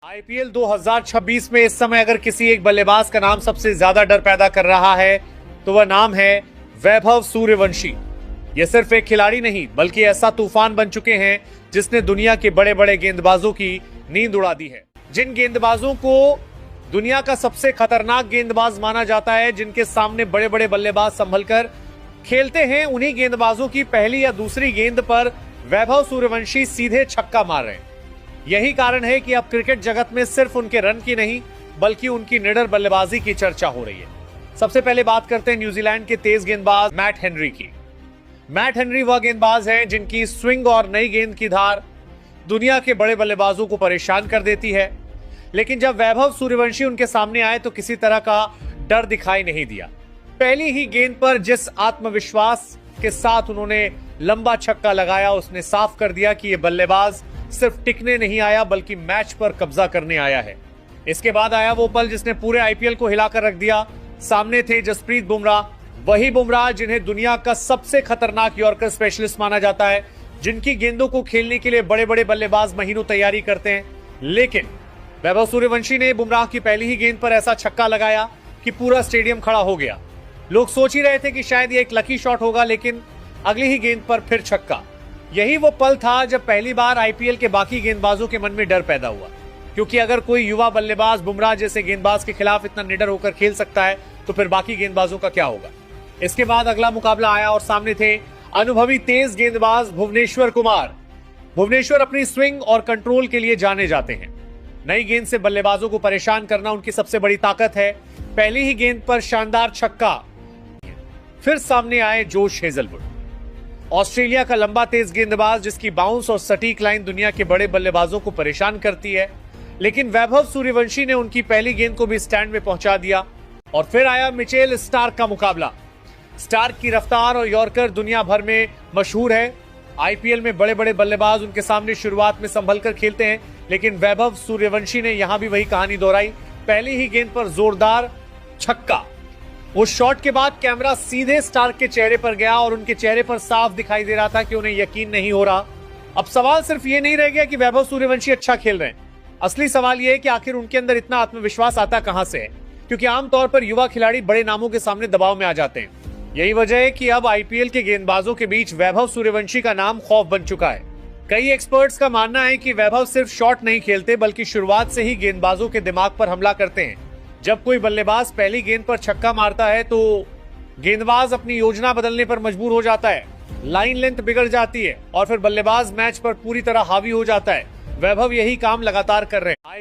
IPL 2026 में इस समय अगर किसी एक बल्लेबाज का नाम सबसे ज्यादा डर पैदा कर रहा है तो वह नाम है वैभव सूर्यवंशी। यह सिर्फ एक खिलाड़ी नहीं बल्कि ऐसा तूफान बन चुके हैं जिसने दुनिया के बड़े बड़े गेंदबाजों की नींद उड़ा दी है। जिन गेंदबाजों को दुनिया का सबसे खतरनाक गेंदबाज माना जाता है, जिनके सामने बड़े बड़े बल्लेबाज संभलकर खेलते हैं, उन्हीं गेंदबाजों की पहली या दूसरी गेंद पर वैभव सूर्यवंशी सीधे छक्का मार रहे हैं। यही कारण है कि अब क्रिकेट जगत में सिर्फ उनके रन की नहीं बल्कि उनकी निडर बल्लेबाजी की चर्चा हो रही है। सबसे पहले बात करते हैं न्यूजीलैंड के तेज गेंदबाज मैट हेनरी की। मैट हेनरी वह गेंदबाज हैं जिनकी स्विंग और नई गेंद की धार दुनिया के बड़े बल्लेबाजों को परेशान कर देती है, लेकिन जब वैभव सूर्यवंशी उनके सामने आए तो किसी तरह का डर दिखाई नहीं दिया। पहली ही गेंद पर जिस आत्मविश्वास के साथ उन्होंने लंबा छक्का लगाया, उसने साफ कर दिया कि यह बल्लेबाज सिर्फ टिकने नहीं आया बल्कि मैच पर कब्जा करने आया है। इसके बाद आया वो पल जिसने पूरे आईपीएल को हिलाकर रख दिया। सामने थे जसप्रीत बुमराह, वही बुमराह जिन्हें दुनिया का सबसे खतरनाक यॉर्कर स्पेशलिस्ट माना जाता है, जिनकी गेंदों को खेलने के लिए बड़े बड़े बल्लेबाज महीनों तैयारी करते हैं। लेकिन वैभव सूर्यवंशी ने बुमराह की पहली ही गेंद पर ऐसा छक्का लगाया कि पूरा स्टेडियम खड़ा हो गया। लोग सोच ही रहे थे कि शायद ये एक लकी शॉट होगा, लेकिन अगली ही गेंद पर फिर छक्का। यही वो पल था जब पहली बार आईपीएल के बाकी गेंदबाजों के मन में डर पैदा हुआ, क्योंकि अगर कोई युवा बल्लेबाज बुमराह जैसे गेंदबाज के खिलाफ इतना निडर होकर खेल सकता है तो फिर बाकी गेंदबाजों का क्या होगा। इसके बाद अगला मुकाबला आया और सामने थे अनुभवी तेज गेंदबाज भुवनेश्वर कुमार। भुवनेश्वर अपनी स्विंग और कंट्रोल के लिए जाने जाते हैं। नई गेंद से बल्लेबाजों को परेशान करना उनकी सबसे बड़ी ताकत है। पहली ही गेंद पर शानदार छक्का। फिर सामने आए जोश हेजलवुड, ऑस्ट्रेलिया का लंबा तेज गेंदबाज जिसकी बाउंस और सटीक लाइन दुनिया के बड़े बल्लेबाजों को परेशान करती है, लेकिन वैभव सूर्यवंशी ने उनकी पहली गेंद को भी स्टैंड में पहुंचा दिया। और फिर आया मिचेल स्टार्क का मुकाबला। स्टार्क की रफ्तार और यॉर्कर दुनिया भर में मशहूर है। आईपीएल में बड़े बड़े बल्लेबाज उनके सामने शुरुआत में संभल कर खेलते हैं, लेकिन वैभव सूर्यवंशी ने यहां भी वही कहानी दोहराई। पहली ही गेंद पर जोरदार छक्का। उस शॉट के बाद कैमरा सीधे स्टार्क के चेहरे पर गया और उनके चेहरे पर साफ दिखाई दे रहा था कि उन्हें यकीन नहीं हो रहा। अब सवाल सिर्फ ये नहीं रह गया कि वैभव सूर्यवंशी अच्छा खेल रहे हैं, असली सवाल यह है कि आखिर उनके अंदर इतना आत्मविश्वास आता कहां से है, क्योंकि आमतौर पर युवा खिलाड़ी बड़े नामों के सामने दबाव में आ जाते हैं। यही वजह है कि अब आईपीएल के गेंदबाजों के बीच वैभव सूर्यवंशी का नाम खौफ बन चुका है। कई एक्सपर्ट्स का मानना है कि वैभव सिर्फ शॉट नहीं खेलते बल्कि शुरुआत से ही गेंदबाजों के दिमाग पर हमला करते हैं। जब कोई बल्लेबाज पहली गेंद पर छक्का मारता है तो गेंदबाज अपनी योजना बदलने पर मजबूर हो जाता है, लाइन लेंथ बिगड़ जाती है और फिर बल्लेबाज मैच पर पूरी तरह हावी हो जाता है। वैभव यही काम लगातार कर रहे हैं।